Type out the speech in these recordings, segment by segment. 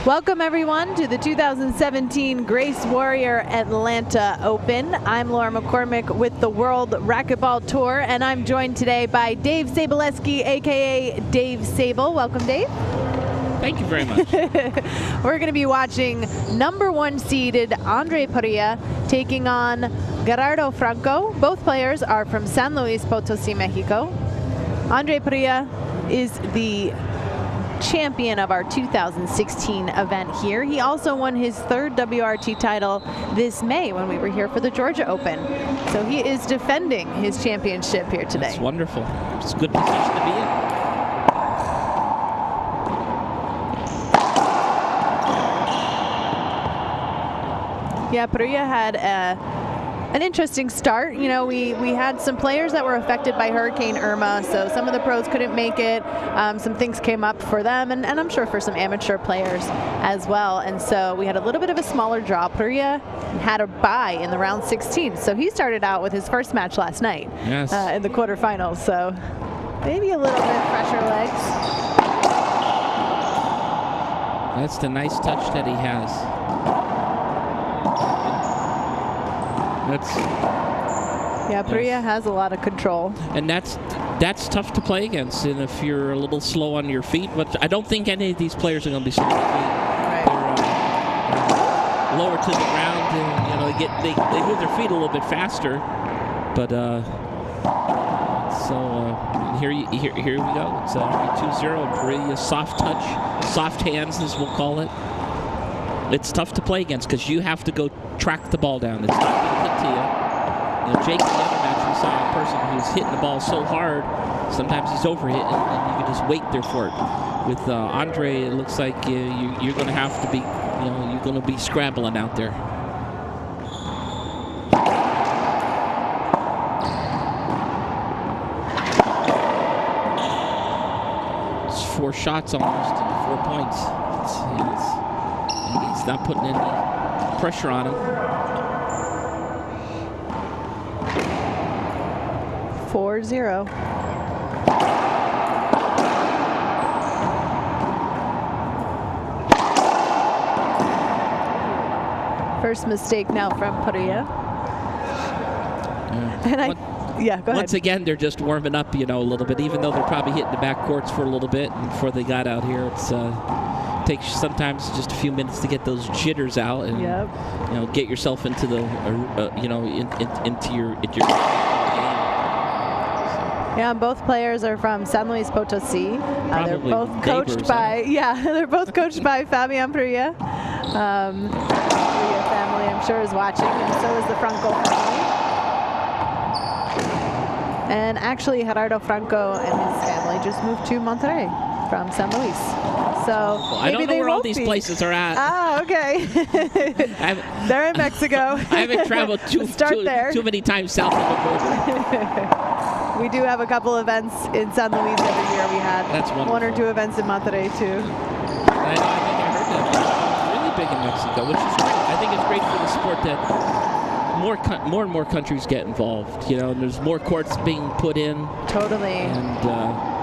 Welcome everyone to the 2017 Grace Warrior Atlanta Open. I'm Laura McCormick with the World Racquetball Tour, and I'm joined today by Dave Sabaleski, aka Dave Sable. Welcome, Dave. Thank you very much. We're going to be watching #1 seeded Andree Parrilla taking on Gerardo Franco. Both players are from San Luis Potosi, Mexico. Andree Parrilla is the champion of our 2016 event here. He also won his third WRT title this May when we were here for the Georgia Open. So he is defending his championship here today. That's wonderful. It's a good position to be in. Yeah, Parrilla had an interesting start. You know, we had some players that were affected by Hurricane Irma, so some of the pros couldn't make it. Some things came up for them, and I'm sure for some amateur players as well. And so we had a little bit of a smaller draw. Parrilla had a bye in the round 16, so he started out with his first match last night. Yes. In the quarterfinals. So maybe a little bit fresher legs. That's the nice touch that he has. Yeah, Parrilla has a lot of control. And that's tough to play against, and if you're a little slow on your feet, but I don't think any of these players are going to be slow on their feet. Right. They're lower to the ground, and they move their feet a little bit faster. But here we go. It's 2-0, and Parrilla soft touch, soft hands as we'll call it. It's tough to play against because you have to go track the ball down. It's not going to hit to you. Jake, in the other match, we saw a person who's hitting the ball so hard, sometimes he's overhit, and you can just wait there for it. With Andree, it looks like you're going to have to be, you're going to be scrambling out there. It's 4 shots almost, and 4 points. He's not putting any pressure on him. 4-0. First mistake now from Parrilla. And go once ahead. again, they're just warming up, a little bit, even though they're probably hitting the back courts for a little bit before they got out here. It's takes sometimes just a few minutes to get those jitters out and get yourself into the into your game. Yeah, both players are from San Luis Potosi. They're both coached by they're both coached by Fabian Parrilla. Parrilla family, I'm sure, is watching, and so is the Franco family. And actually, Gerardo Franco and his family just moved to Monterrey from San Luis. So I don't know where all these places are at. Ah, okay. They're in Mexico. I haven't traveled too many times south of the border. We do have a couple events in San Luis every year. We had 1 or 2 events in Monterrey too. I think I heard that. It's really big in Mexico, which is great. I think it's great for the sport that more and more countries get involved. And there's more courts being put in. Totally. And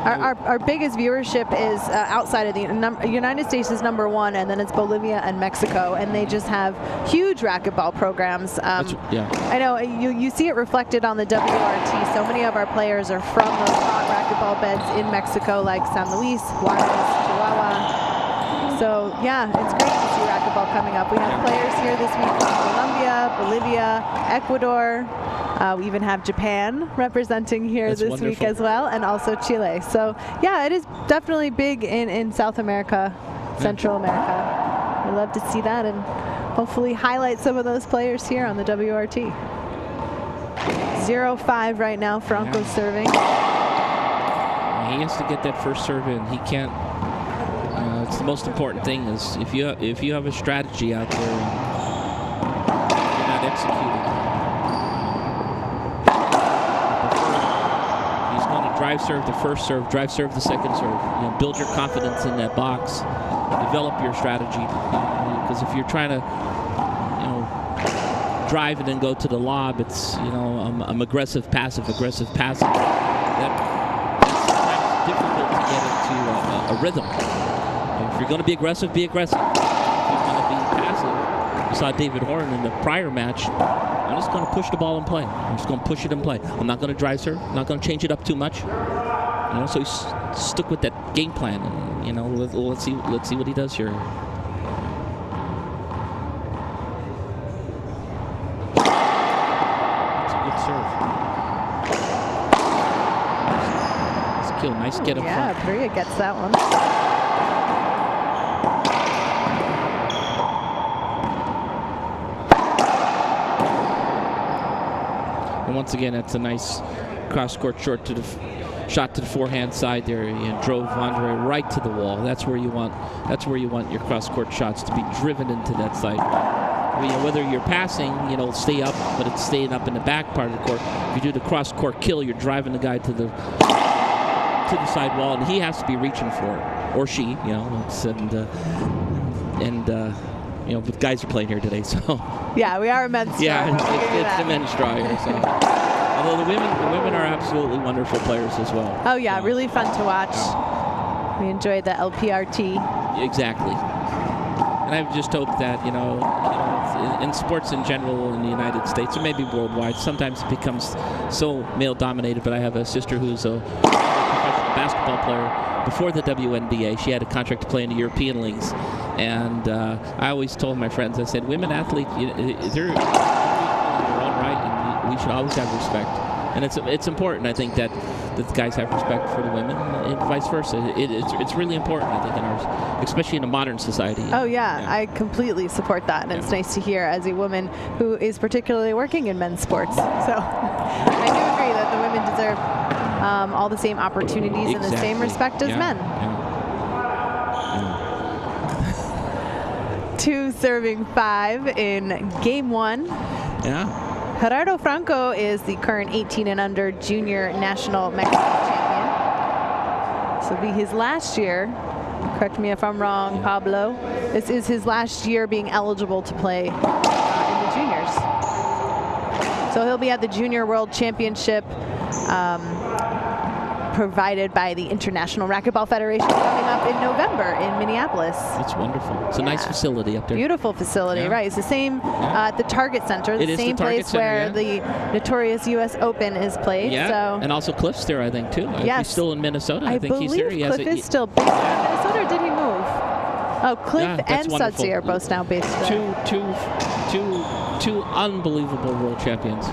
our biggest viewership is outside of the United States is #1, and then it's Bolivia and Mexico, and they just have huge racquetball programs. I know you see it reflected on the WRT. So many of our players are from those hot racquetball beds in Mexico, like San Luis, Juarez, Chihuahua. So yeah, it's great to see racquetball coming up. We have players here this week from Colombia, Bolivia, Ecuador. We even have Japan representing here this week as well, and also Chile. So yeah, it is definitely big in South America, Central America. We love to see that and hopefully highlight some of those players here on the WRT. 0-5 right now, Franco's serving. He has to get that first serve in. He can't. It's the most important thing is if you have a strategy out there and you're not executing. Drive serve the first serve, drive serve the second serve. Build your confidence in that box. Develop your strategy. Because if you're trying to, drive and then go to the lob, it's I'm aggressive, passive, aggressive, passive. That's sometimes difficult to get into a rhythm. If you're going to be aggressive, be aggressive. You saw David Horn in the prior match. I'm just going to push the ball and play. I'm just going to push it and play. I'm not going to drive serve. I'm not going to change it up too much. So he's stuck with that game plan. And, let's see what he does here. That's a good serve. Nice kill. Nice get up front. Yeah, Parrilla gets that one. And once again, that's a nice cross-court shot to the forehand side there, and drove Andree right to the wall. That's where you want your cross-court shots to be driven into that side. Whether you're passing, stay up, but it's staying up in the back part of the court. If you do the cross-court kill, you're driving the guy to the side wall, and he has to be reaching for it, or she. But guys are playing here today, so. Yeah, we are a men's draw. Yeah, it's a men's draw here. So. Although the women are absolutely wonderful players as well. Oh yeah, really fun to watch. Yeah. We enjoy the LPRT. Exactly. And I just hope that in sports in general in the United States, or maybe worldwide, sometimes it becomes so male-dominated. But I have a sister who's a professional basketball player. Before the WNBA, she had a contract to play in the European leagues. And I always told my friends, I said, women athletes, they're all right, and we should always have respect. And it's important, I think, that the guys have respect for the women, and vice versa. It's really important, I think, especially in a modern society. Oh yeah, I completely support that, and it's nice to hear as a woman who is particularly working in men's sports. So I do agree that the women deserve all the same opportunities and the same respect as men. Yeah. 2 serving 5 in game 1. Yeah. Gerardo Franco is the current 18 and under junior national Mexican champion. This will be his last year. Correct me if I'm wrong, Pablo. This is his last year being eligible to play in the juniors. So he'll be at the Junior World Championship provided by the International Racquetball Federation coming up in November in Minneapolis. It's wonderful. It's a nice facility up there. Beautiful facility, right. It's the same at the Target Center, the same place where the notorious U.S. Open is played. Yeah, so. And also Cliff's there, I think, too. Yes. He's still in Minnesota. I think he's there. Cliff is still based in Minnesota, or did he move? Oh, Cliff and Sudsy are both now based there. Two unbelievable world champions.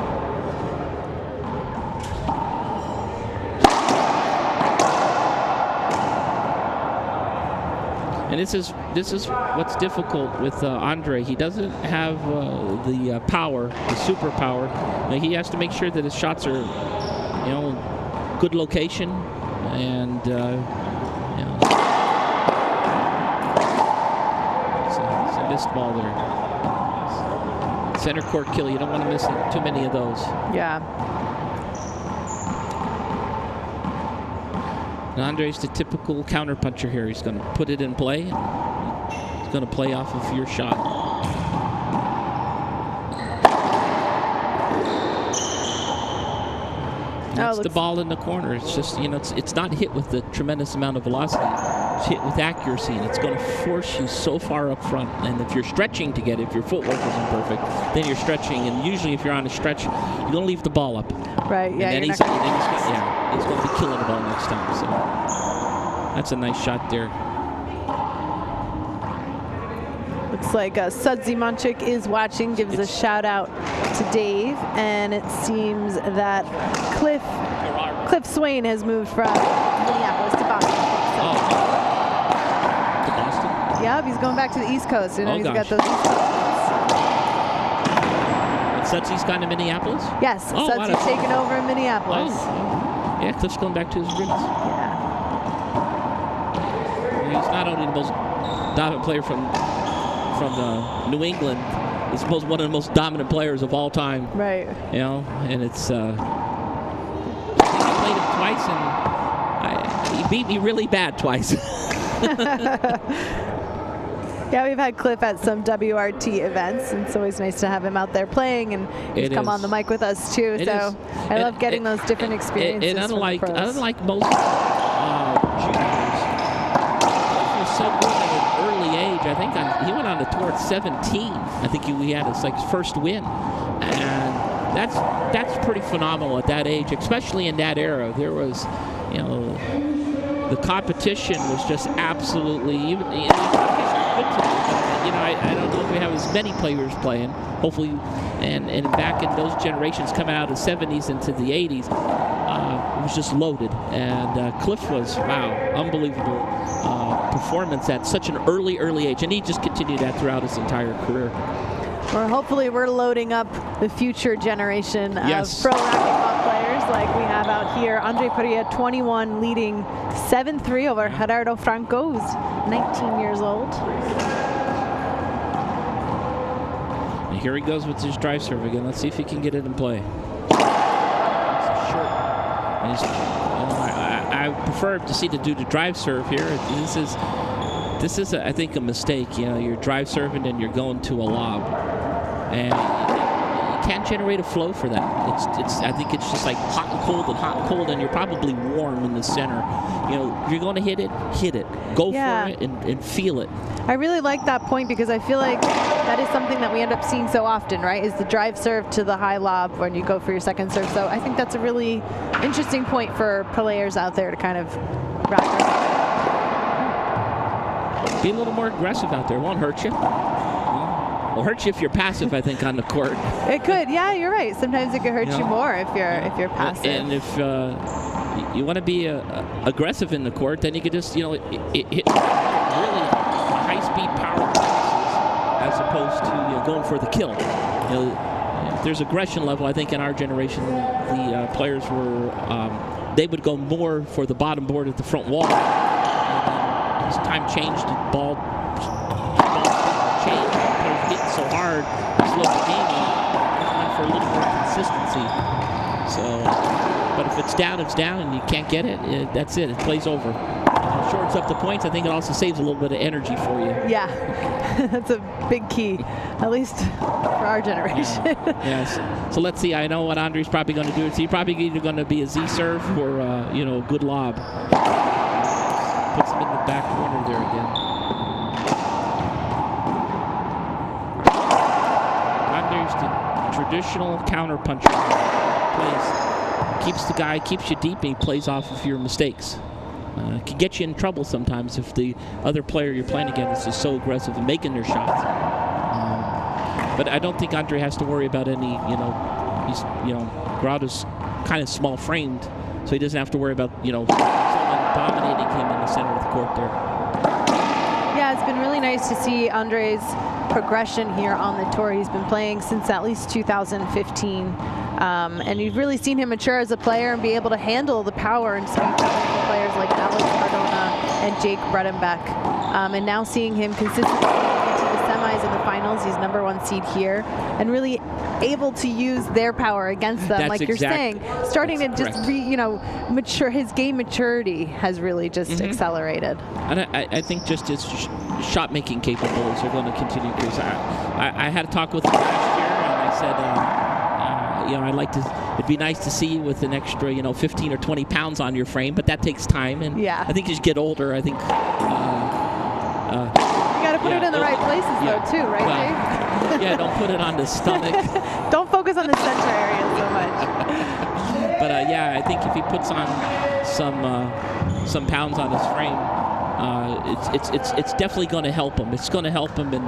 And this is what's difficult with Andree. He doesn't have the power, the superpower. He has to make sure that his shots are, good location, and it's a missed ball there. Center court kill. You don't want to miss too many of those. Yeah. And Andree's the typical counterpuncher here. He's going to put it in play. He's going to play off of your shot. That's the ball in the corner. It's just, it's not hit with the tremendous amount of velocity. It's hit with accuracy, and it's going to force you so far up front. And if you're stretching to get it, if your footwork isn't perfect, then you're stretching. And usually if you're on a stretch, you're going to leave the ball up. Right, yeah. And then he's going to be killing the ball next time. So that's a nice shot there. Looks like Sudsy Monchik is watching, gives a shout out to Dave, and it seems that Cliff Swain has moved from Minneapolis to Boston. Oh. To Boston? Yeah, he's going back to the East Coast. He's got those East Coast. Sudsy's gone to Minneapolis? Yes, Sudsy's taken over in Minneapolis. Oh. Yeah, Cliff's going back to his roots. Yeah. He's not only the most dominant player from New England, he's one of the most dominant players of all time. Right. And it's I played him twice, and he beat me really bad twice. Yeah, we've had Cliff at some WRT events, and it's always nice to have him out there playing, and he's come on the mic with us too. So I love getting those different experiences. And unlike most juniors, Cliff was so good at an early age. I I think he went on the tour at 17. I think he had his first win, and that's pretty phenomenal at that age, especially in that era. There was, the competition was just absolutely even. I don't know if we have as many players playing. Hopefully, and back in those generations coming out of the 70s into the 80s, it was just loaded. And Cliff was, unbelievable performance at such an early age. And he just continued that throughout his entire career. Well, hopefully we're loading up the future generation of pro racquetball players like we have out here. Andree Parrilla, 21, leading 7-3 over Gerardo Franco, who's 19 years old. And here he goes with his drive serve again. Let's see if he can get it in play. I prefer to see to do the drive serve here. This is I think a mistake. You're drive serving and you're going to a lob, and you can't generate a flow for that. I think it's just like hot and cold, and you're probably warm in the center. You're going to hit it. Go for it and feel it. I really like that point because I feel like that is something that we end up seeing so often, right? Is the drive serve to the high lob when you go for your second serve. So I think that's a really interesting point for players out there to kind of wrap their head around. Be a little more aggressive out there. It won't hurt you. It'll hurt you if you're passive, I think, on the court. It could. Yeah, you're right. Sometimes it could hurt you more if you're passive. And if you want to be aggressive in the court, then you could just hit really high-speed power passes as opposed to going for the kill. There's aggression level. I think in our generation, the players were they would go more for the bottom board at the front wall. And as time changed, the ball changed. Players hitting so hard, slowed the game up. Went for a little more consistency. So, but if it's down, and you can't get it. That's it. It plays over. Shorts up the points. I think it also saves a little bit of energy for you. Yeah, that's a big key, at least for our generation. Yes. So let's see. I know what Andree's probably going to do. He's probably either going to be a Z serve or a good lob. Puts him in the back corner there again. Andree's the traditional counter puncher. Keeps you deep, and he plays off of your mistakes. Can get you in trouble sometimes if the other player you're playing against is so aggressive in making their shots. But I don't think Andree has to worry about any, Gerardo's kind of small framed, so he doesn't have to worry about, someone dominating him in the center of the court there. Yeah, it's been really nice to see Andree's progression here on the tour. He's been playing since at least 2015. And you've really seen him mature as a player and be able to handle the power and speed of players like Alex Cardona and Jake Bredenbeck. And now seeing him consistently into the semis and the finals, he's #1 seed here, and really able to use their power against them, like you're saying. Starting to just mature. His game maturity has really just accelerated. And I think just his shot making capabilities are going to continue to increase. I had a talk with him last year, and I said, it'd be nice to see you with an extra, 15 or 20 pounds on your frame, but that takes time. And I think as you get older, I think. You got to put it in the right places, though, too, right, Dave? Don't put it on the stomach. Don't focus on the center area so much. But I think if he puts on some pounds on his frame, it's definitely going to help him. It's going to help him in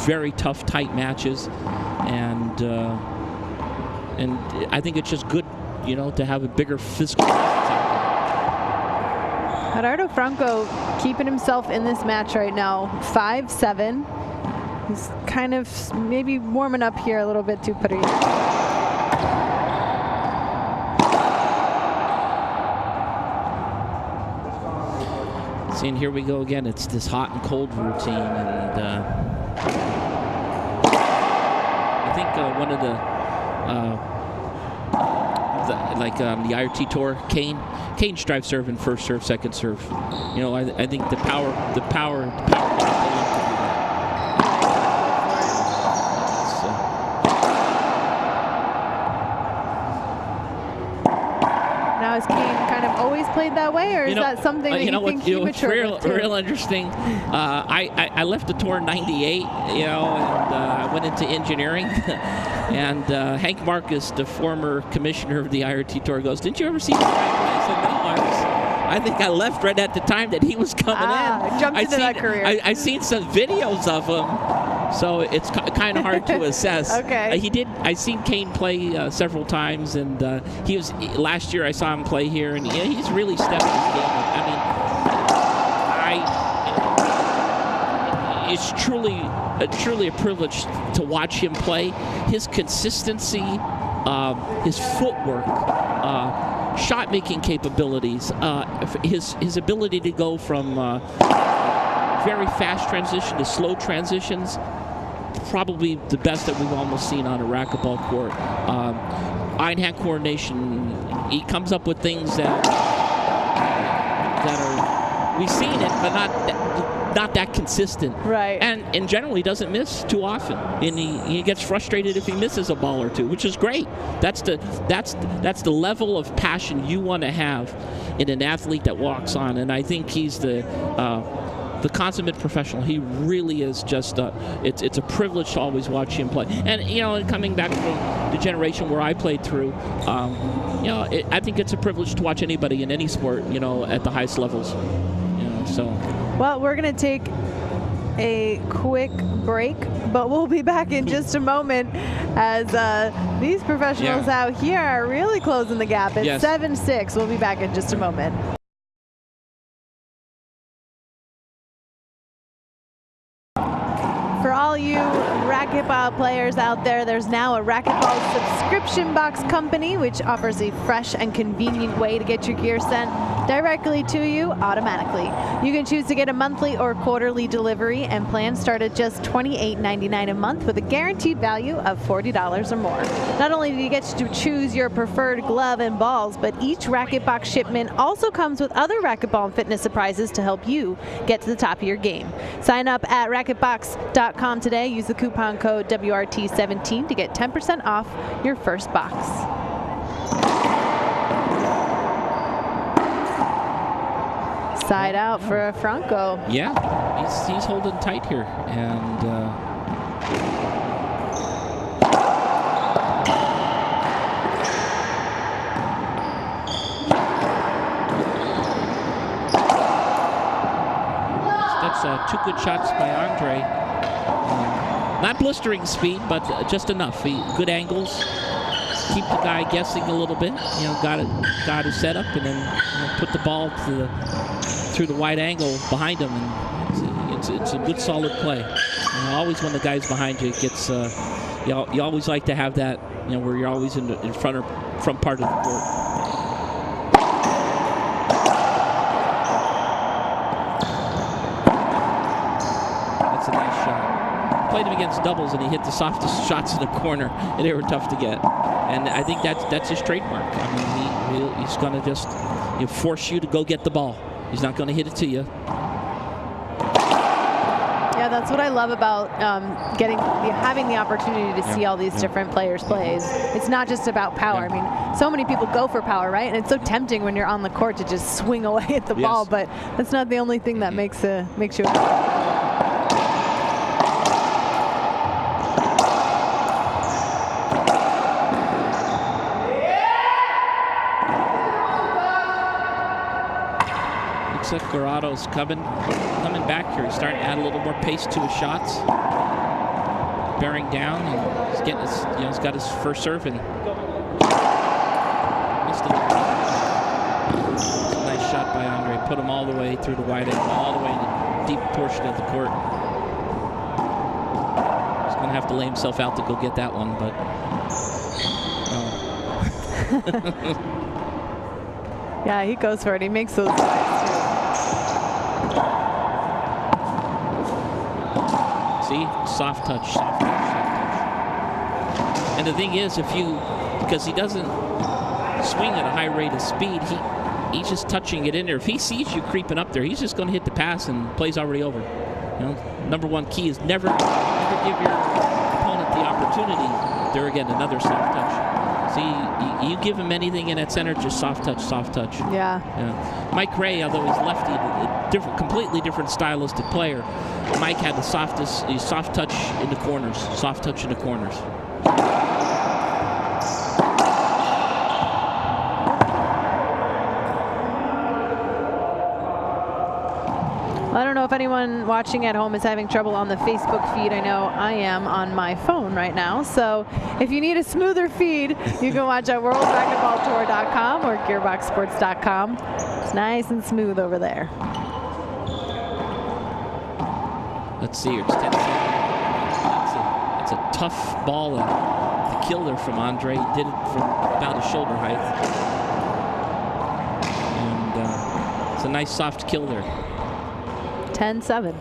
very tough, tight matches, and I think it's just good, to have a bigger physical presence out there. Gerardo Franco keeping himself in this match right now, 5-7. He's kind of maybe warming up here a little bit to Parrilla. See, and here we go again. It's this hot and cold routine, and I think one of the IRT tour, Kane's drive serve and first serve, second serve. I think the power. Now is Kane kind of always played that way, or is that something that you think he matured with too? Real interesting. I left the tour in '98, and I went into engineering. And Hank Marcus, the former commissioner of the IRT Tour, goes, "Didn't you ever see the track?" I said, "No, I think I left right at the time that he was coming in." Jumped into that career. I seen some videos of him, so it's kind of hard to assess. Okay. I seen Kane play several times, and he was last year. I saw him play here, and he's really stepped his game up. I mean, it's truly a privilege to watch him play. His consistency, his footwork, shot-making capabilities, his ability to go from very fast transition to slow transitions, probably the best that we've almost seen on a racquetball court. Eye-hand coordination, he comes up with things that are, we've seen it, but not that consistent. Right. And generally doesn't miss too often. And he gets frustrated if he misses a ball or two, which is great. That's the level of passion you want to have in an athlete that walks on. And I think he's the consummate professional. He really is just it's a privilege to always watch him play. And coming back from the generation where I played through, I think it's a privilege to watch anybody in any sport, at the highest levels. So. Well, we're going to take a quick break, but we'll be back in just a moment as these professionals out here are really closing the gap. It's 7-6. We'll be back in just a moment. For all you racquetball players out there, there's now a racquetball subscription box company which offers a fresh and convenient way to get your gear sent directly to you automatically. You can choose to get a monthly or quarterly delivery, and plans start at just $28.99 a month with a guaranteed value of $40 or more. Not only do you get to choose your preferred glove and balls, but each racket box shipment also comes with other racquetball and fitness surprises to help you get to the top of your game. Sign up at racketbox.com today. Use the coupon code WRT17 to get 10% off your first box. Side out for Franco. Yeah, he's holding tight here, and that's two good shots by Andree. Not blistering speed, but just enough. Good angles. Keep the guy guessing a little bit. Got his setup, and then put the ball through the wide angle behind him, and it's a good solid play. Always when the guy's behind you, it gets you always like to have that, where you're always in front part of the court. That's a nice shot. Played him against doubles, and he hit the softest shots in the corner, and they were tough to get. And I think that's his trademark. I mean, he's going to just force you to go get the ball. He's not going to hit it to you. Yeah, that's what I love about having the opportunity to see all these different players' plays. It's not just about power. I mean, so many people go for power, right? And it's so tempting when you're on the court to just swing away at the ball, but that's not the only thing that makes you. Looks like Gerardo's coming back here. He's starting to add a little more pace to his shots. Bearing down, and he's getting his, he's got his first serve in. Missed it. Nice shot by Andree. Put him all the way through the wide end, all the way in the deep portion of the court. He's going to have to lay himself out to go get that one, but. Yeah, he goes for it. He makes those tries too. See, soft touch, soft touch, soft touch. And the thing is, because he doesn't swing at a high rate of speed, he's just touching it in there. If he sees you creeping up there, he's just going to hit the pass and play's already over. Number one key is never give your opponent the opportunity. There again, another soft touch. See, you give him anything in that center, just soft touch, soft touch. Yeah. Mike Ray, although he's lefty, completely different stylistic player. Mike had the soft touch in the corners, soft touch in the corners. I don't know if anyone watching at home is having trouble on the Facebook feed. I know I am on my phone right now. So if you need a smoother feed, you can watch at worldracketballtour.com or gearboxsports.com. It's nice and smooth over there. Let's see here. It's 10-7. It's a tough ball and the killer from Andree. He did it from about his shoulder height. And it's a nice soft kill there. 10-7.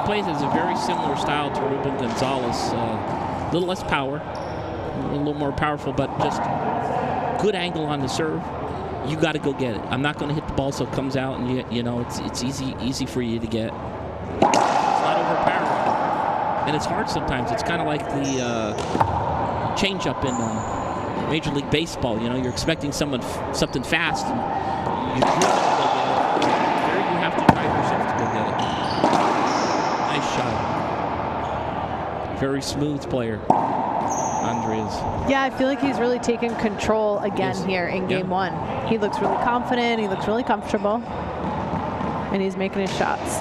Plays as a very similar style to Ruben Gonzalez. A little less power, a little more powerful, but just good angle on the serve. You got to go get it. I'm not going to hit the ball so it comes out, and you know it's easy for you to get. It's not overpowering, and it's hard sometimes. It's kind of like the change-up in Major League Baseball. You know, you're expecting something fast, and you really go get it. There you have to drive yourself to go get it. Nice shot. Very smooth player, Andree is. Yeah, I feel like he's really taken control again here in game one. He looks really confident. He looks really comfortable, and he's making his shots.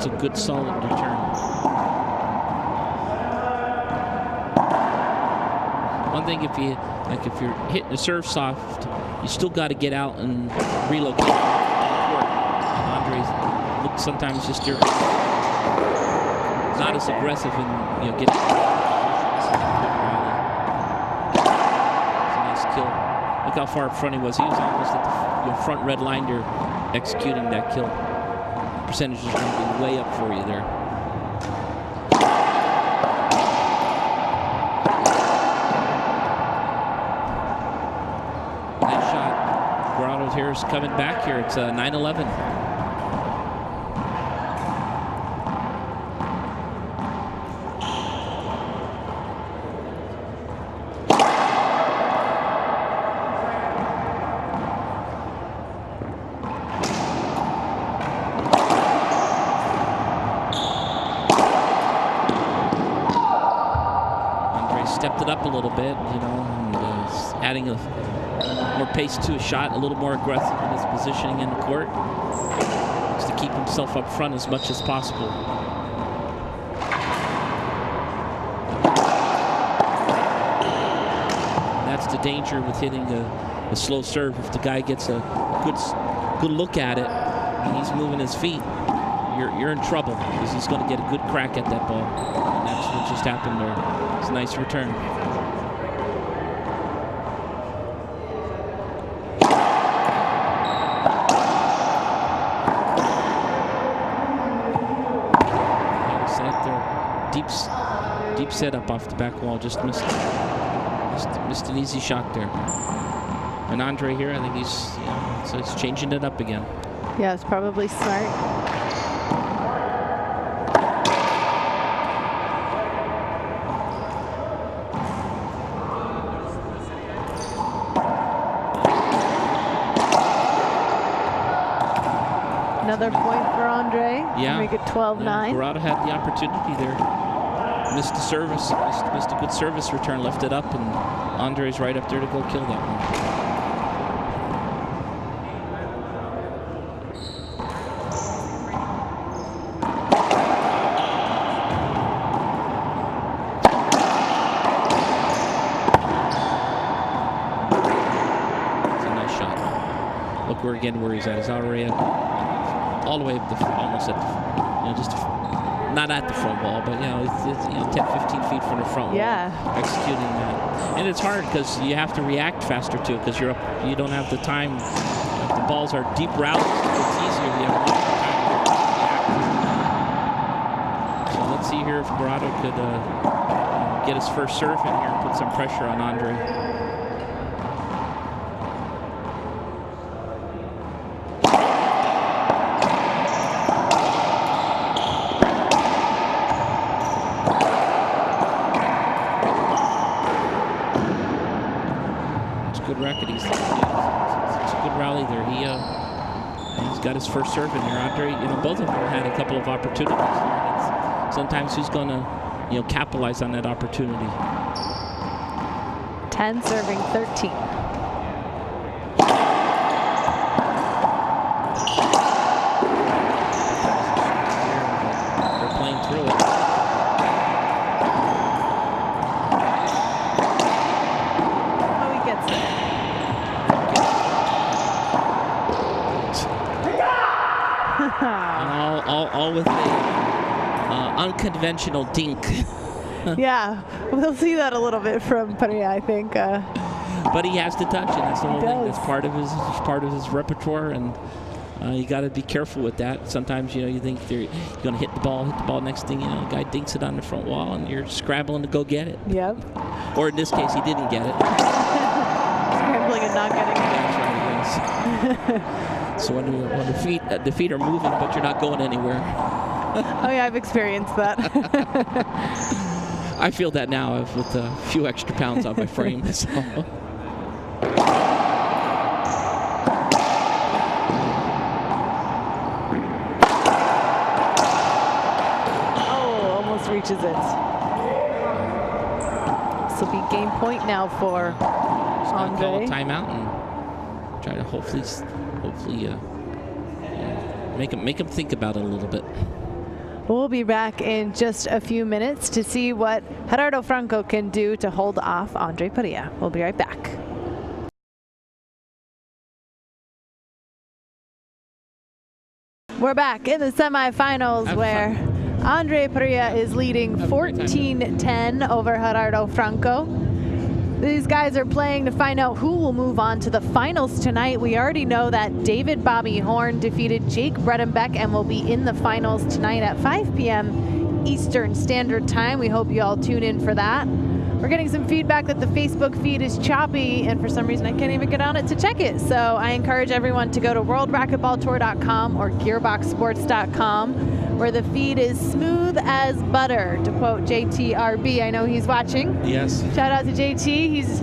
A good solid return. One thing, if you're hitting the serve soft, you still got to get out and relocate. Andree looks sometimes just not as aggressive and getting. It's a nice kill. Look how far up front he was. He was almost at the front red line there, executing that kill. Percentage is going to be way up for you there. Nice shot. Gerardo here is coming back here. It's 9-11. Stepped it up a little bit, and adding more pace to his shot, a little more aggressive in his positioning in the court, just to keep himself up front as much as possible. And that's the danger with hitting a slow serve. If the guy gets a good look at it and he's moving his feet, you're in trouble, because he's going to get a good crack at that ball. And that's what just happened there. It's a nice return. Deep setup off the back wall. Just missed an easy shot there. And Andree here, I think he's changing it up again. Yeah, it's probably smart. Another point for Andree. Yeah. Make it 12-9. Gerardo had the opportunity there. Missed the service. Missed a good service return. Left it up, and Andree's right up there to go kill that one. It's a nice shot. Look where he's at. He's already all the way up almost at not at the front wall, but it's 10-15 feet from the front wall. Executing that, and it's hard because you have to react faster to it, because you don't have the time. If the balls are deep routes, it's easier. You have more time to react. So let's see here if Gerardo could get his first serve in here and put some pressure on Andree. got his first serve in there. Andree, both of them had a couple of opportunities. Sometimes who's going to, capitalize on that opportunity. 10 serving 13. They're playing through it. Oh, he gets it. all with a unconventional dink. Yeah, we'll see that a little bit from Parrilla, I think. But he has to touch, and that's the whole thing. That's part of his repertoire, and you got to be careful with that. Sometimes you think you're going to hit the ball. Next thing the guy dinks it on the front wall, and you're scrambling to go get it. Yep. Or in this case, he didn't get it. Scrambling and not getting it. That's right. Yes. So when the feet are moving, but you're not going anywhere. Oh yeah, I've experienced that. I feel that now with a few extra pounds on my frame. So. Oh, almost reaches it. This will be game point now for Andree. Call a timeout and try to hopefully make him think about it a little bit. We'll be back in just a few minutes to see what Gerardo Franco can do to hold off Andree Parrilla. We'll be right back. We're back in the semifinals where Andree Parrilla is leading 14-10 over Gerardo Franco. These guys are playing to find out who will move on to the finals tonight. We already know that David Bobby Horn defeated Jake Bredenbeck and will be in the finals tonight at 5 p.m. Eastern Standard Time. We hope you all tune in for that. We're getting some feedback that the Facebook feed is choppy, and for some reason I can't even get on it to check it. So I encourage everyone to go to worldracketballtour.com or gearboxsports.com, where the feed is smooth as butter, to quote JTRB. I know he's watching. Yes. Shout out to JT. He's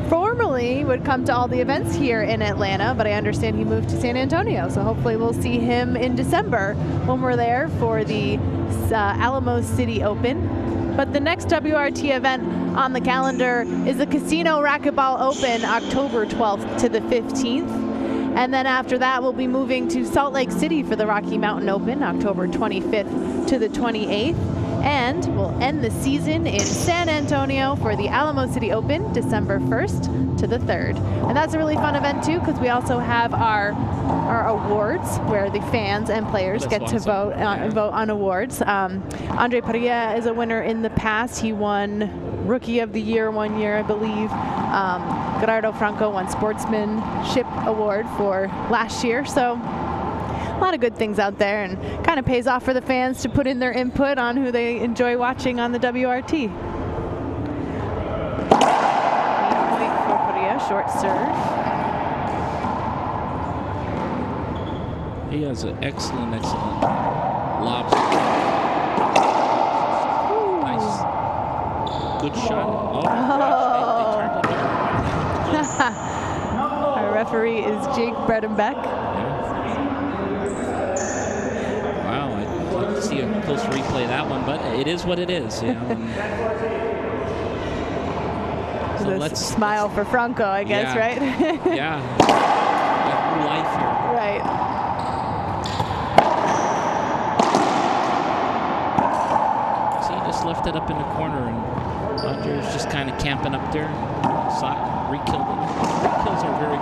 formerly would come to all the events here in Atlanta, but I understand he moved to San Antonio. So hopefully we'll see him in December when we're there for the Alamo City Open. But the next WRT event on the calendar is the Casino Racquetball Open, October 12th to the 15th. And then after that, we'll be moving to Salt Lake City for the Rocky Mountain Open, October 25th to the 28th. And we'll end the season in San Antonio for the Alamo City Open, December 1st to the 3rd. And that's a really fun event too, because we also have our awards where the fans and players get to vote on awards. Andree Parrilla is a winner in the past. He won Rookie of the Year one year, I believe. Gerardo Franco won Sportsmanship Award for last year. So a lot of good things out there, and kind of pays off for the fans to put in their input on who they enjoy watching on the WRT. Point for Parrilla, short serve. He has an excellent lob. Nice. Good shot. Our referee is Jake Bredenbeck. Wow, I'd like to see a close replay of that one, but it is what it is. So let's smile for Franco, I guess, right? Yeah. New life here. Right. Left it up in the corner, and Andree's just kind of camping up there. Re-killed it. Re-kills are very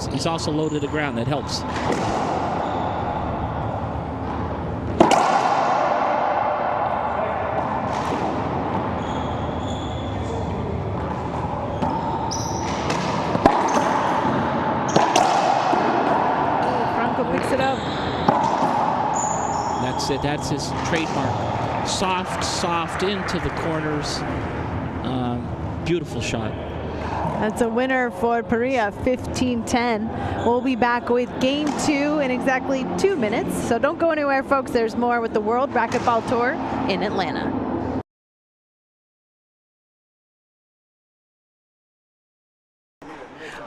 good. He's also low to the ground. That helps. Franco picks it up. That's it. That's his trademark. Soft into the corners. Beautiful shot. That's a winner for Parrilla, 15-10. We'll be back with game 2 in exactly 2 minutes. So don't go anywhere, folks. There's more with the World Racquetball Tour in Atlanta.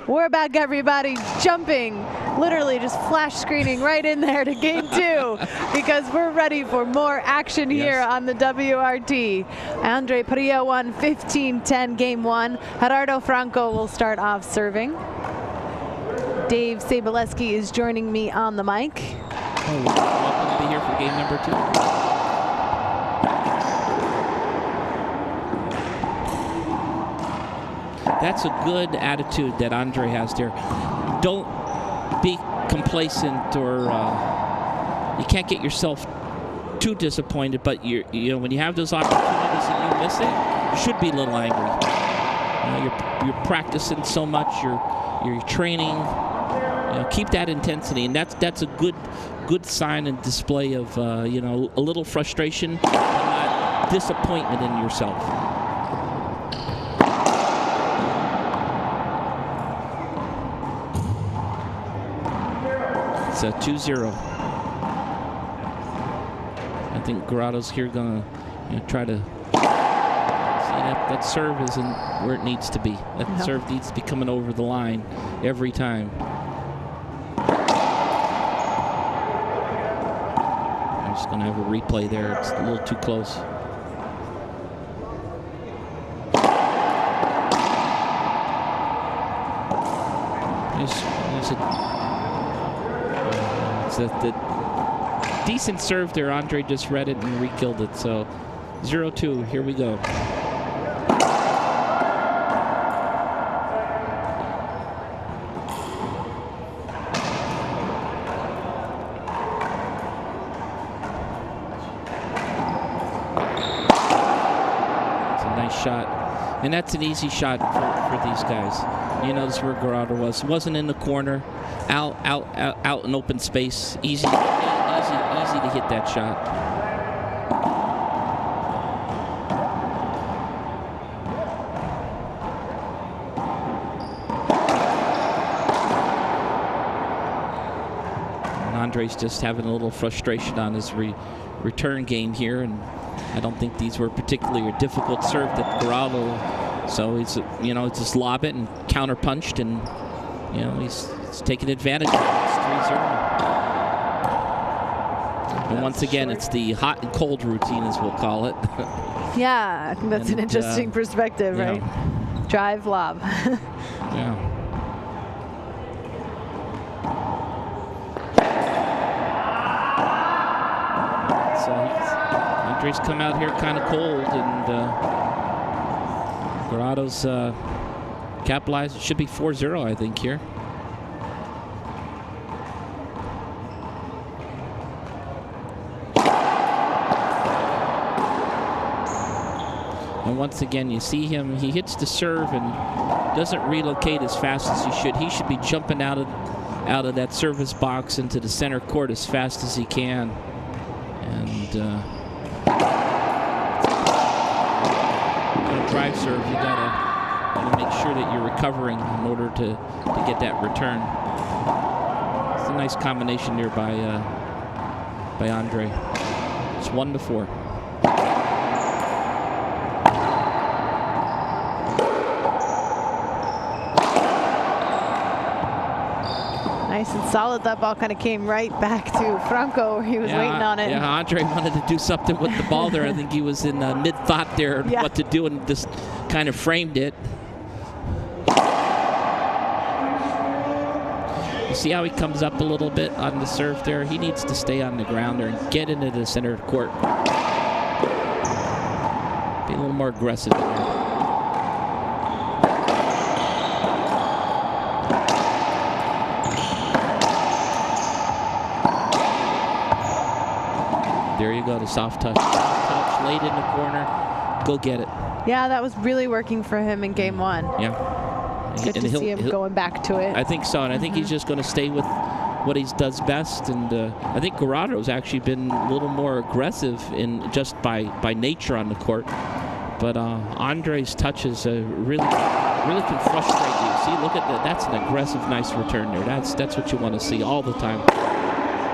We're back, everybody, jumping, literally just flash screening right in there to game 2 because we're ready for more action here on the WRT. Andree Parrilla won 15-10 game 1. Gerardo Franco will start off serving. Dave Sabaleski is joining me on the mic. Oh, welcome to be here for game number 2. That's a good attitude that Andree has there. Don't be complacent, or you can't get yourself too disappointed. But you know, when you have those opportunities and you miss it, you should be a little angry. You're practicing so much. You're training. Keep that intensity, and that's a good sign and display of a little frustration, and not disappointment in yourself. It's a 2-0. I think Gerardo's here gonna try to see that serve isn't where it needs to be. That serve needs to be coming over the line every time. I'm just gonna have a replay there. It's a little too close. The decent serve there. Andree just read it and re-killed it. So 0-2. Here we go. It's a nice shot. And that's an easy shot for these guys. You notice where Gerardo was. Wasn't in the corner. Out in open space. Easy to hit that shot. And Andree's just having a little frustration on his return game here, and I don't think these were particularly a difficult serve that Gerardo. So he's just lob it and counter punched, and he's taking advantage of it. It's 3-0. And once again, it's the hot and cold routine, as we'll call it. Yeah, I think that's an interesting perspective, right? Drive, lob. Yeah. So Andree's come out here kind of cold, and Gerardo's capitalized. It should be 4-0, I think, here. And once again, you see him, he hits the serve and doesn't relocate as fast as he should. He should be jumping out of that service box into the center court as fast as he can. And drive serve, you gotta make sure that you're recovering in order to get that return. It's a nice combination there by Andree. It's 1-4. Nice and solid. That ball kind of came right back to Franco, where he was waiting on it. Yeah, Andree wanted to do something with the ball there. I think he was in mid-thought there what to do, and just kind of framed it. You see how he comes up a little bit on the serve there? He needs to stay on the ground there and get into the center court. Be a little more aggressive in there. There you go, the soft touch. Soft touch, late in the corner. Go get it. Yeah, that was really working for him in game 1. Yeah. Good to see him going back to it. I think so, and I think he's just going to stay with what he does best. And I think Gerardo's actually been a little more aggressive in just by nature on the court. But Andree's touches really can frustrate you. See, look at that. That's an aggressive, nice return there. That's what you want to see all the time.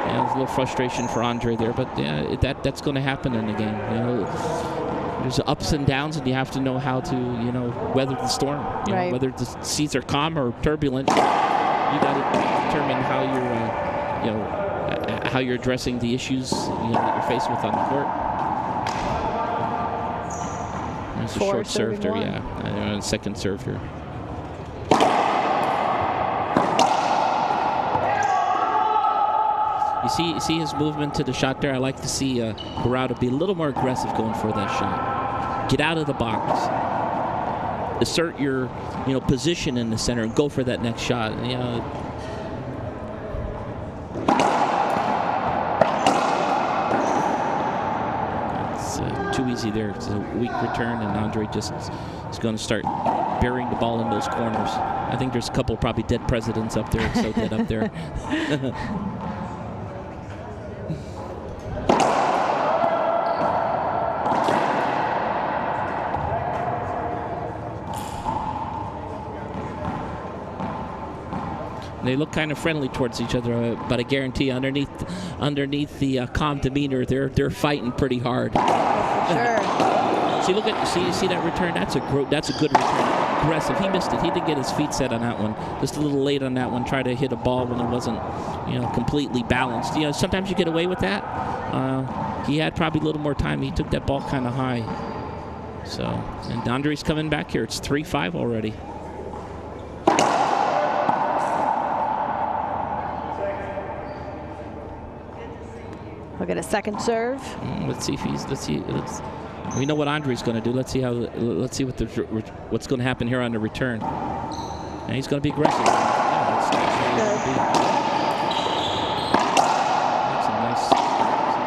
Yeah, there's a little frustration for Andree there, but yeah, that's going to happen in the game. there's ups and downs, and you have to know how to, weather the storm. Right. Whether the seas are calm or turbulent, you got to determine how you're, how you're addressing the issues that you're faced with on the court. There's a short serve there, yeah. Second serve here. You see his movement to the shot there. I like to see Gerardo be a little more aggressive going for that shot. Get out of the box. Assert your position in the center and go for that next shot. It's too easy there. It's a weak return, and Andree just is going to start burying the ball in those corners. I think there's a couple probably dead presidents up there. So dead up there. They look kind of friendly towards each other, but I guarantee underneath the calm demeanor, they're fighting pretty hard. Sure. See that return? That's a good return. Aggressive. He missed it. He didn't get his feet set on that one. Just a little late on that one. Tried to hit a ball when it wasn't, completely balanced. Sometimes you get away with that. He had probably a little more time. He took that ball kind of high. So, and Andree's coming back here. It's 3-5 already. We'll get a second serve. Let's see if we know what Andree's going to do. Let's see what's going to happen here on the return. And he's going to be aggressive. That's some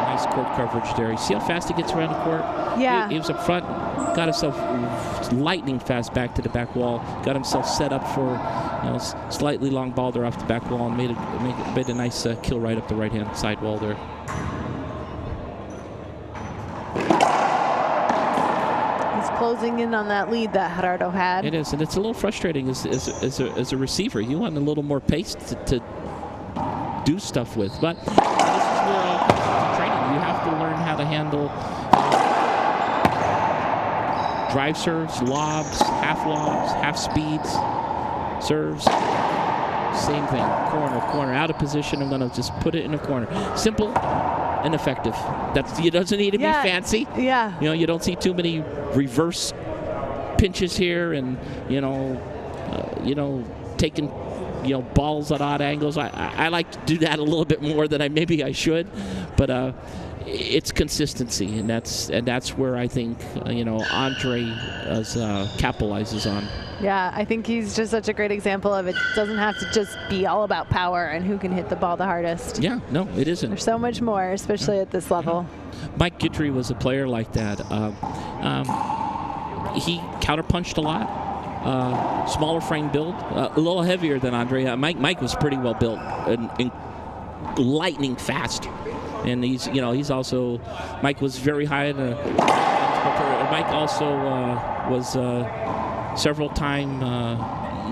nice court coverage there. You see how fast he gets around the court? Yeah. He was up front, got himself lightning fast back to the back wall, got himself set up for slightly long ball there off the back wall, and made a nice kill right up the right-hand side wall there. Closing in on that lead that Gerardo had. It is, and it's a little frustrating as a receiver. You want a little more pace to do stuff with, but this is where all comes to training. You have to learn how to handle drive serves, lobs, half speeds, serves. Same thing. Corner, out of position. I'm going to just put it in a corner. Simple and effective. It doesn't need to be fancy. Yeah. You don't see too many reverse pinches here, and taking balls at odd angles. I like to do that a little bit more than maybe I should, but it's consistency, and that's where I think Andree capitalizes on. Yeah, I think he's just such a great example of it. Doesn't have to just be all about power and who can hit the ball the hardest. Yeah, no, it isn't. There's so much more, especially at this level. Mike Guidry was a player like that. He counterpunched a lot. Smaller frame build, a little heavier than Andree. Mike was pretty well built and lightning fast. And he's also, Mike was very high. Mike also was several-time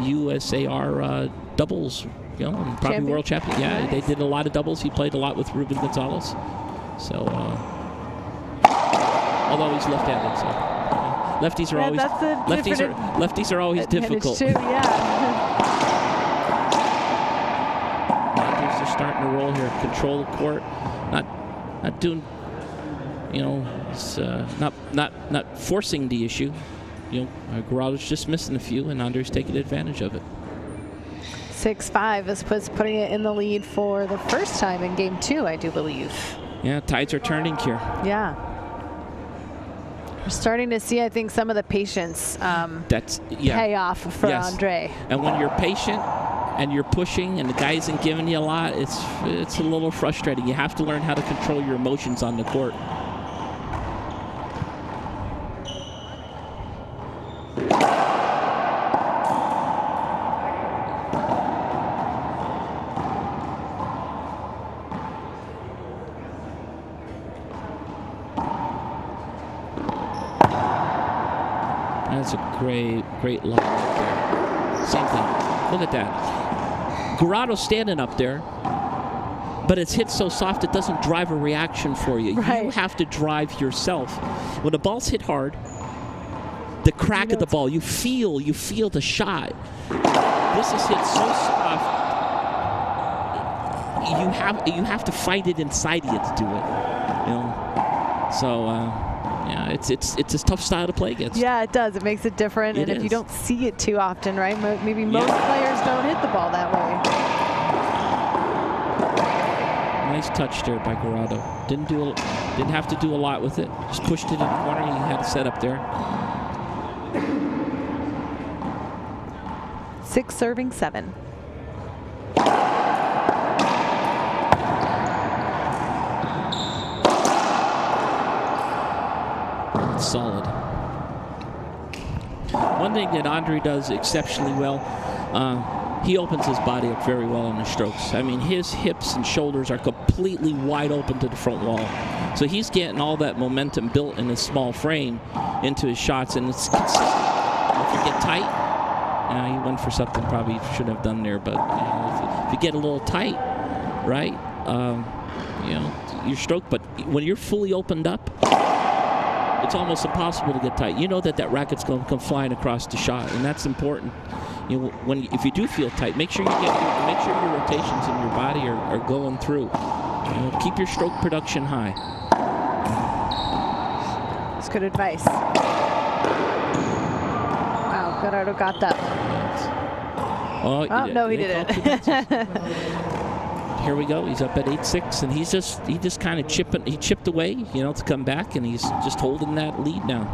USAR doubles, and probably world champion. Yeah, nice. They did a lot of doubles. He played a lot with Ruben Gonzalez. So, although he's left-handed, so lefties are always difficult. Too, yeah. Andree's just starting to roll here. Control the court. Not doing, not forcing the issue. Gerardo's just missing a few, and Andree's taking advantage of it. 6-5 is putting it in the lead for the first time in game 2, I do believe. Yeah, tides are turning here. Yeah. We're starting to see, I think, some of the patience pay off for Andree. And when you're patient and you're pushing and the guy isn't giving you a lot, it's a little frustrating. You have to learn how to control your emotions on the court. That's a great line right there. Same thing. Look at that. Gerardo standing up there. but it's hit so soft it doesn't drive a reaction for you. Right. You have to drive yourself. When the ball's hit hard, the crack of the ball, you feel the shot. This is hit so soft. You have to fight it inside you to do it. You know, so yeah, it's a tough style to play against. Yeah, it does. It makes it different, and if you don't see it too often, right? Maybe most players don't hit the ball that way. Nice touch there by Gerardo. Didn't have to do a lot with it. Just pushed it in the corner. He had it set up there. 6-7. Solid. One thing that Andree does exceptionally well, he opens his body up very well on the strokes. I mean, his hips and shoulders are completely wide open to the front wall. So he's getting all that momentum built in his small frame into his shots, and it's consistent. If you get tight, he went for something probably you shouldn't have done there, but if you get a little tight, right, your stroke, but when you're fully opened up, it's almost impossible to get tight. You know that racket's going to come flying across the shot, and that's important. You know, if you do feel tight, make sure your rotations in your body are going through. You know, keep your stroke production high. That's good advice. Wow, Gerardo got that. Oh no, he didn't. Here we go. He's up at 8-6, and he just kind of chipped away, you know, to come back, and he's just holding that lead now.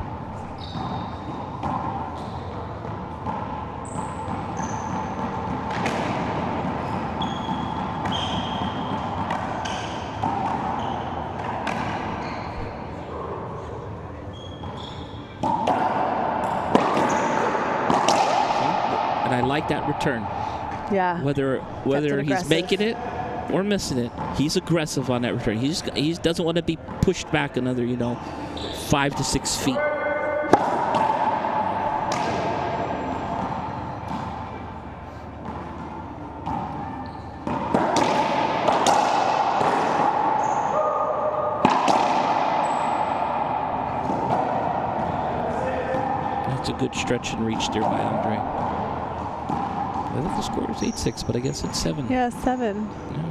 And I like that return. Yeah. Whether he's making it or missing it, he's aggressive on that return. He doesn't want to be pushed back another, 5 to 6 feet. That's a good stretch and reach there by Andree. I think the score is 8-6, but I guess it's 7. Yeah, 7. Yeah.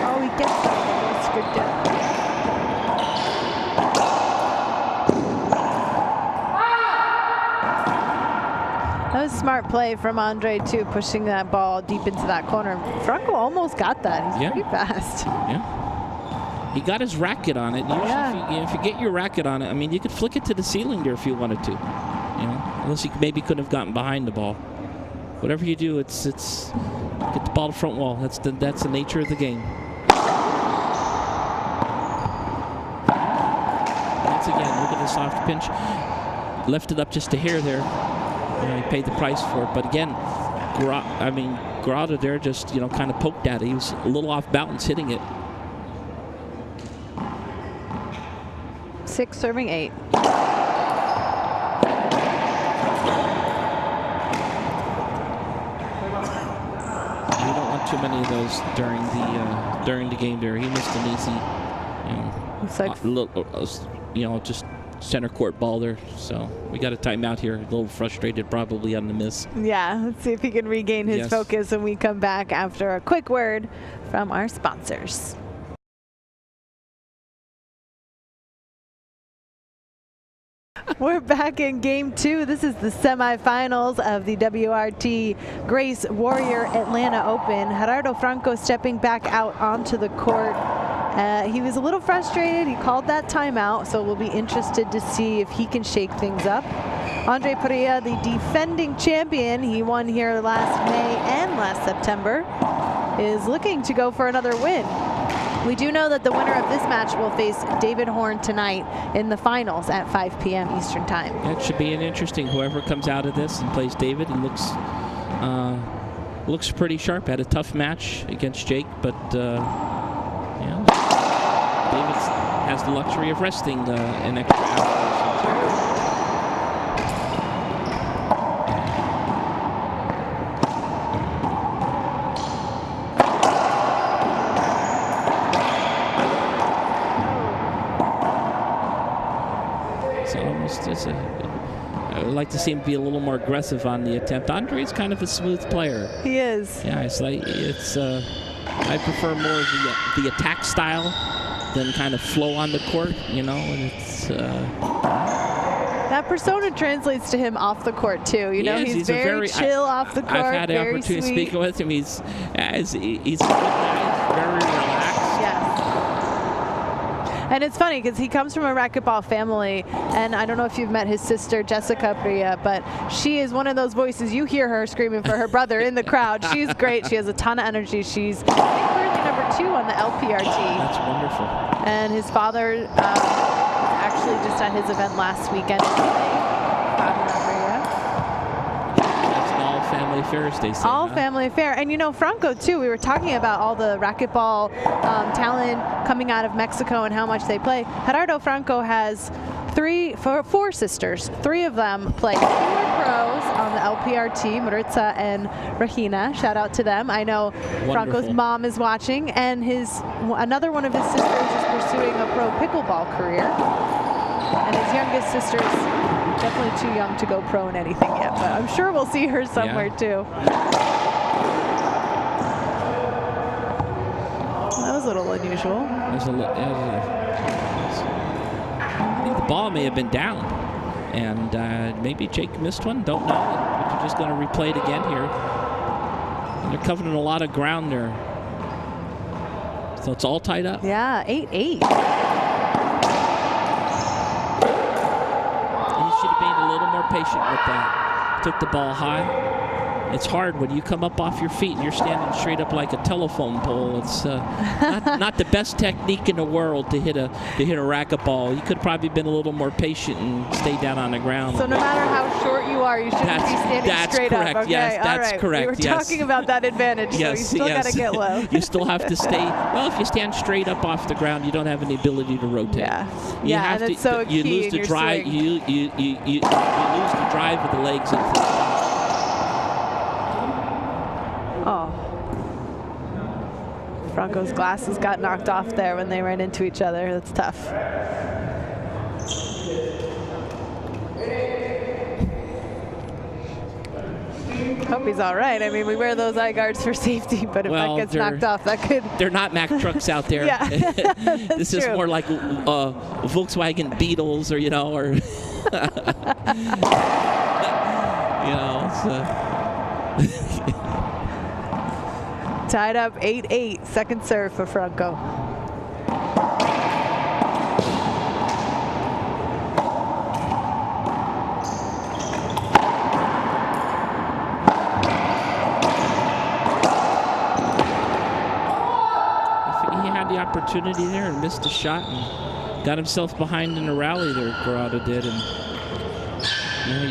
Oh, he gets that. That's good down. That was a smart play from Andree, too, pushing that ball deep into that corner. Franco almost got that. He's pretty fast. Yeah. He got his racket on it. Usually if you get your racket on it, I mean, you could flick it to the ceiling there if you wanted to. Unless you maybe couldn't have gotten behind the ball. Whatever you do, it's get the ball to front wall. That's the nature of the game. Once again, look at the soft pinch. Left it up just a hair there. He paid the price for it. But again, Gerardo there just kind of poked at it. He was a little off balance hitting it. 6-8. You don't want too many of those during the game. There, he missed an easy, just center court ball there. So we got a timeout here. A little frustrated, probably on the miss. Yeah, let's see if he can regain his focus when we come back after a quick word from our sponsors. We're back in game 2. This is the semifinals of the WRT Grace Warrior Atlanta Open. Gerardo Franco stepping back out onto the court. He was a little frustrated. He called that timeout, so we'll be interested to see if he can shake things up. Andree Parrilla, the defending champion, he won here last May and last September, is looking to go for another win. We do know that the winner of this match will face David Horn tonight in the finals at 5 p.m. Eastern Time. That should be an interesting. Whoever comes out of this and plays David and looks pretty sharp. Had a tough match against Jake, but David has the luxury of resting an extra hour. like to see him be a little more aggressive on the attempt. Andree's kind of a smooth player. He is. Yeah, I prefer more of the attack style than kind of flow on the court, you know, and it's... That persona translates to him off the court too. You know, he's very chill off the court. I've had the opportunity to speak with him. He's a good guy, very relaxed. Yes. And it's funny because he comes from a racquetball family, and I don't know if you've met his sister Jessica Parrilla, but she is one of those voices. You hear her screaming for her brother in the crowd. She's great. She has a ton of energy. She's currently #2 on the LPRT. That's wonderful. And his father actually just at his event last weekend. That's an all-family affair, as they say. All-family affair. And, you know, Franco, too, we were talking about all the racquetball talent coming out of Mexico and how much they play. Gerardo Franco has four sisters. 3 of them play 4 pros on the LPRT, Maritza and Regina. Shout out to them. I know Wonderful. Franco's mom is watching, and another one of his sisters is pursuing a pro pickleball career. And his youngest sister's definitely too young to go pro in anything yet, but I'm sure we'll see her somewhere too. That was a little unusual. I think the ball may have been down, and maybe Jake missed one. Don't know. But they're just going to replay it again here. And they're covering a lot of ground there. So it's all tied up. Yeah, 8-8. Patient with that. Took the ball high. It's hard when you come up off your feet and you're standing straight up like a telephone pole. It's not the best technique in the world to hit a racquetball. You could have probably been a little more patient and stay down on the ground. So no matter how short you are, you shouldn't be standing straight correct. up. Okay, yes, that's correct. We were talking about that advantage, yes, so you still got to get low. You still have to stay. Well, if you stand straight up off the ground, you don't have any ability to rotate. Yeah, and it's so you key lose the drive. You lose the drive of the legs into the Franco's glasses got knocked off there when they ran into each other. That's tough. Hope he's all right. I mean, we wear those eye guards for safety, but if that gets knocked off, that could... They're not Mack trucks out there. Yeah, this is more like Volkswagen Beetles, or, you know, or... you know, it's... Tied up 8-8, second serve for Franco. He had the opportunity there and missed a shot and got himself behind in a rally there, Gerardo did. And you know,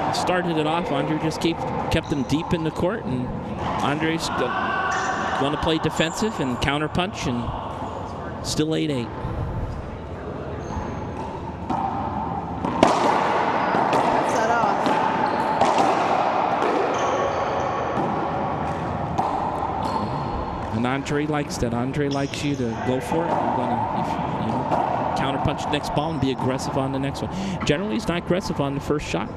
he started it off. Andree just kept him deep in the court, and Andree's going to play defensive and counterpunch, and still 8-8. Cuts that off. And Andree likes that. Andree likes you to go for it. I'm going to, counterpunch the next ball and be aggressive on the next one. Generally, he's not aggressive on the first shot.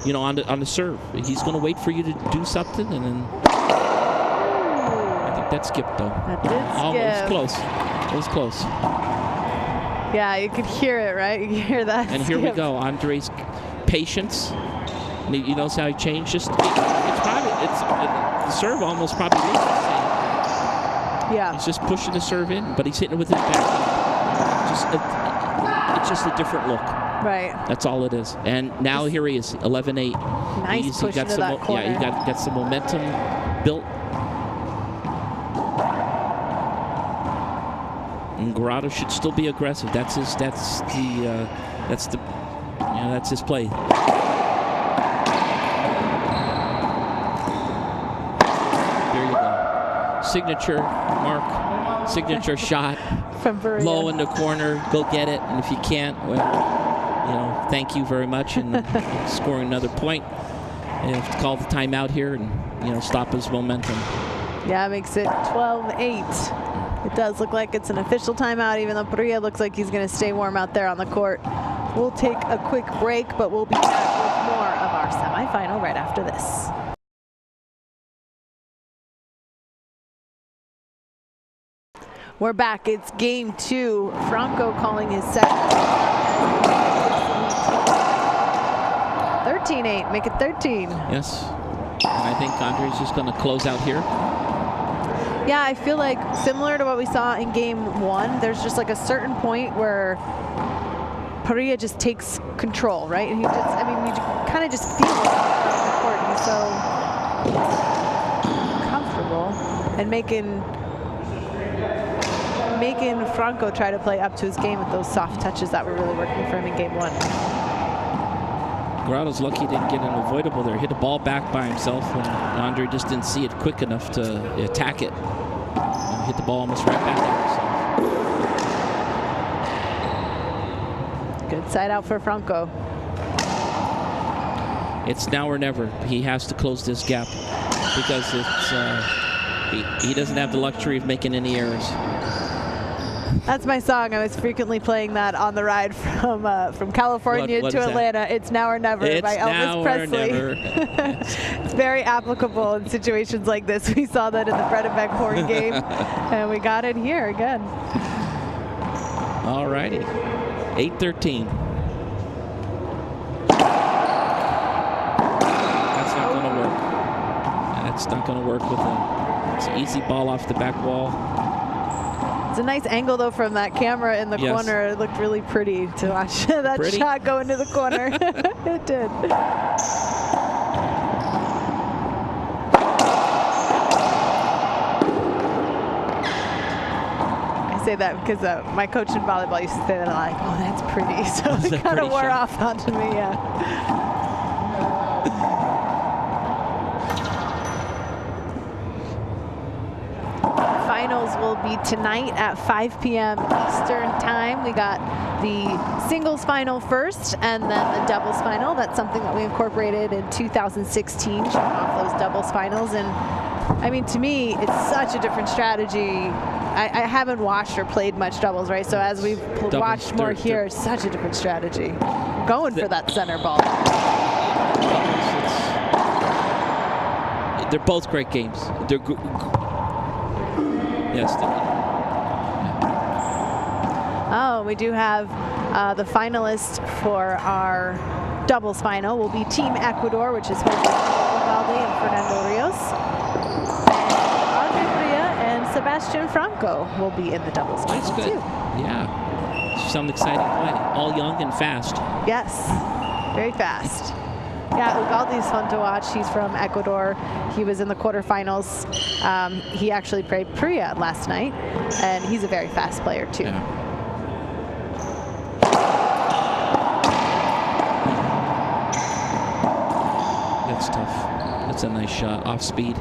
You know, on the serve. He's going to wait for you to do something, and then I think that skipped, though. That did skip. Oh, it was close. It was close. Yeah, you could hear it, right? You could hear that. And here we go. Andree's patience. And you notice how he changed. The serve almost probably is the same. Yeah. He's just pushing the serve in, but he's hitting it with his back. It's just a different look. Right. That's all it is. And now here he is, 11-8. Nice push into that corner. Yeah, he got some momentum built. And Gerardo should still be aggressive. That's his play. There you go. Signature mark, signature shot. From Parrilla. Low in the corner, go get it. And if you can't, well, thank you very much, and scoring another point. And have to call the timeout here and, stop his momentum. Yeah, it makes it 12-8. It does look like it's an official timeout, even though Parrilla looks like he's going to stay warm out there on the court. We'll take a quick break, but we'll be back with more of our semifinal right after this. We're back. It's game 2. Franco calling his set. 13-8. Make it 13. Yes. And I think Andree's just going to close out here. Yeah, I feel like similar to what we saw in game 1, there's just like a certain point where Parrilla just takes control, right? And he just, I mean, you kind of just feel it on the court. He's so comfortable and making Franco try to play up to his game with those soft touches that were really working for him in game 1. Gerardo's lucky he didn't get an avoidable there. Hit a ball back by himself, and Andree just didn't see it quick enough to attack it. And hit the ball almost right back at himself. Good side out for Franco. It's now or never. He has to close this gap because it's he doesn't have the luxury of making any errors. That's my song. I was frequently playing that on the ride from California what to Atlanta. That? It's Now or Never by Elvis Presley. It's very applicable in situations like this. We saw that in the Bredenbeck horn game, and we got it here again. All righty, 8-13. That's not going to work. That's not going to work with it's an easy ball off the back wall. It's a nice angle, though, from that camera in the corner. It looked really pretty to watch that shot go into the corner. It did. I say that because my coach in volleyball used to say that, like, oh, that's pretty. So it kind of wore off onto me, yeah. Finals will be tonight at 5 p.m. Eastern time. We got the singles final first and then the doubles final. That's something that we incorporated in 2016, showing off those doubles finals. And I mean, to me, it's such a different strategy. I haven't watched or played much doubles, right? So as we've watched more here, it's such a different strategy. Going for that center ball. They're both great games. They're yes. Oh, we do have the finalists for our doubles final will be Team Ecuador, which is hosted by Ugalde and Fernando Rios. Andree and Sebastian Franco will be in the doubles final too. Yeah, some exciting play. All young and fast. Yes, very fast. Yeah, Ugalde's fun to watch. He's from Ecuador. He was in the quarterfinals. He actually played Parrilla last night, and he's a very fast player too. Yeah. That's tough. That's a nice shot. Off speed,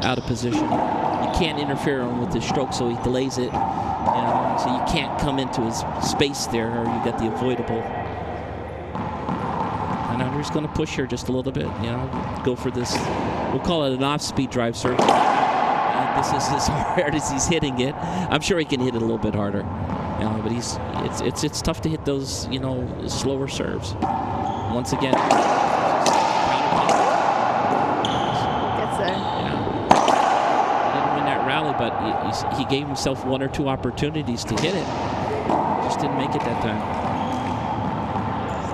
out of position. You can't interfere with his stroke, so he delays it. So you can't come into his space there, or you get the avoidable. And Andree's going to push here just a little bit, go for this. We'll call it an off-speed drive serve. This is as hard as he's hitting it. I'm sure he can hit it a little bit harder, but it's tough to hit those, slower serves. Once again, gets there. Yeah. He didn't win that rally, but he gave himself 1 or 2 opportunities to hit it. Just didn't make it that time.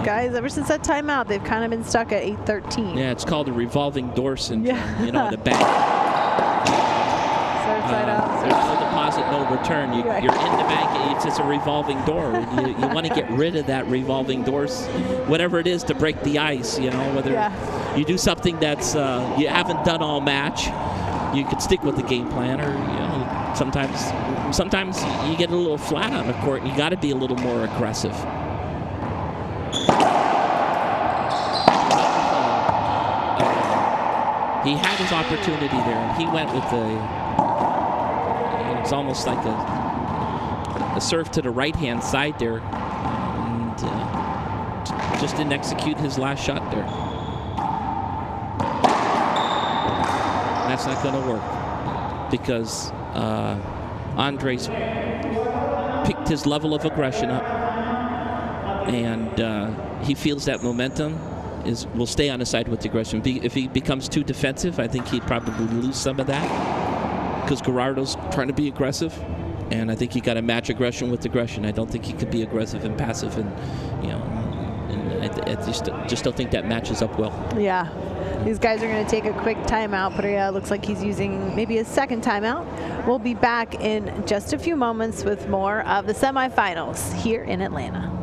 Guys, ever since that timeout, they've kind of been stuck at 8-13. Yeah, it's called a revolving door syndrome, the bank. There's no deposit, no return. You're in the bank, it's just a revolving door. You want to get rid of that revolving doors, whatever it is, to break the ice, whether you do something that's you haven't done all match, you could stick with the game plan, or, sometimes you get a little flat on the court, and you got to be a little more aggressive. He had his opportunity there, and he went with it's almost like a serve to the right-hand side there, and just didn't execute his last shot there. And that's not going to work because Andree's picked his level of aggression up. and he feels that momentum will stay on his side with the aggression. If he becomes too defensive, I think he'd probably lose some of that, because Gerardo's trying to be aggressive, and I think he got to match aggression with aggression. I don't think he could be aggressive and passive, and I just don't think that matches up well. Yeah. These guys are going to take a quick timeout. Parrilla looks like he's using maybe his second timeout. We'll be back in just a few moments with more of the semifinals here in Atlanta.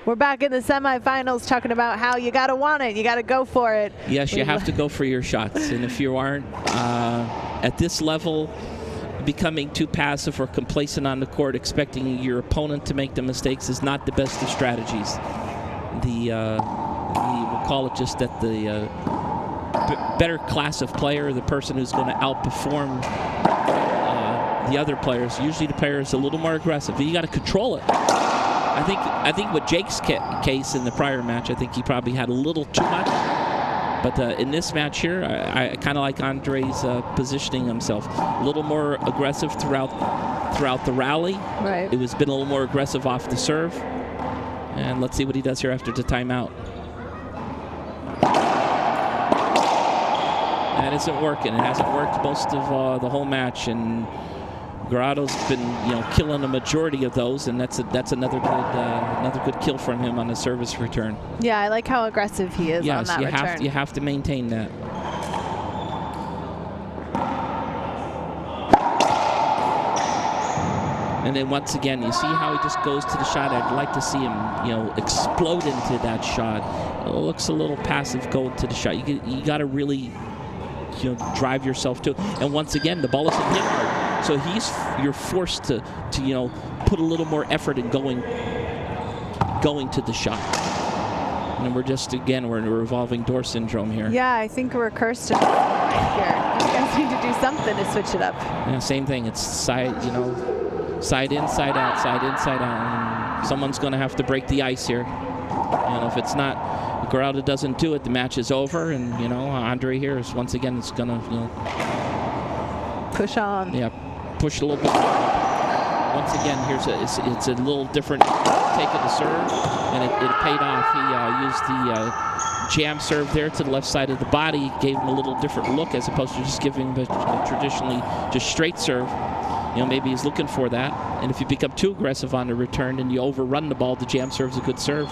We're back in the semifinals talking about how you got to want it. You got to go for it. Yes, you have to go for your shots. And if you aren't at this level, becoming too passive or complacent on the court, expecting your opponent to make the mistakes is not the best of strategies. We'll call it just that the better class of player, the person who's going to outperform the other players, usually the player is a little more aggressive. You got to control it. I think with Jake's case in the prior match, I think he probably had a little too much. But in this match here, I kind of like Andree's positioning himself. A little more aggressive throughout the rally. Right. It was been a little more aggressive off the serve. And let's see what he does here after the timeout. That isn't working. It hasn't worked most of the whole match, and Gerardo's been, killing a majority of those, and that's another good kill from him on the service return. Yeah, I like how aggressive he is on that return. You have to maintain that. And then once again, you see how he just goes to the shot. I'd like to see him, explode into that shot. It looks a little passive going to the shot. You got to really, drive yourself to it. And once again, the ball isn't hit hard. So you're forced to put a little more effort in going to the shot. And we're in a revolving door syndrome here. Yeah, I think we're cursed here. You guys need to do something to switch it up. Yeah, same thing. It's side in, side out, side in, side out. And someone's going to have to break the ice here. And if it's not, Gerardo doesn't do it, the match is over. And Andree here is once again it's going to push on. Yeah, push a little bit. Once again, it's a little different take of the serve, and it paid off. He used the jam serve there to the left side of the body, gave him a little different look as opposed to just giving him a traditionally just straight serve. Maybe he's looking for that. And if you become too aggressive on the return and you overrun the ball, the jam serve's a good serve.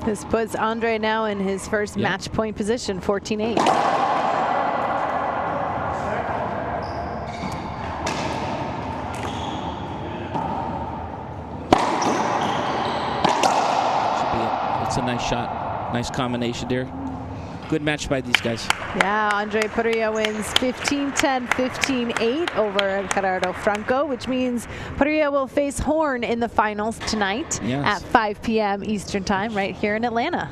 This puts Andree now in his first match point position, 14-8. It's a nice shot. Nice combination there. Good match by these guys. Yeah, Andree Parrilla wins 15-10, 15-8 over Gerardo Franco, which means Parrilla will face Horn in the finals tonight at 5 p.m. Eastern Time right here in Atlanta.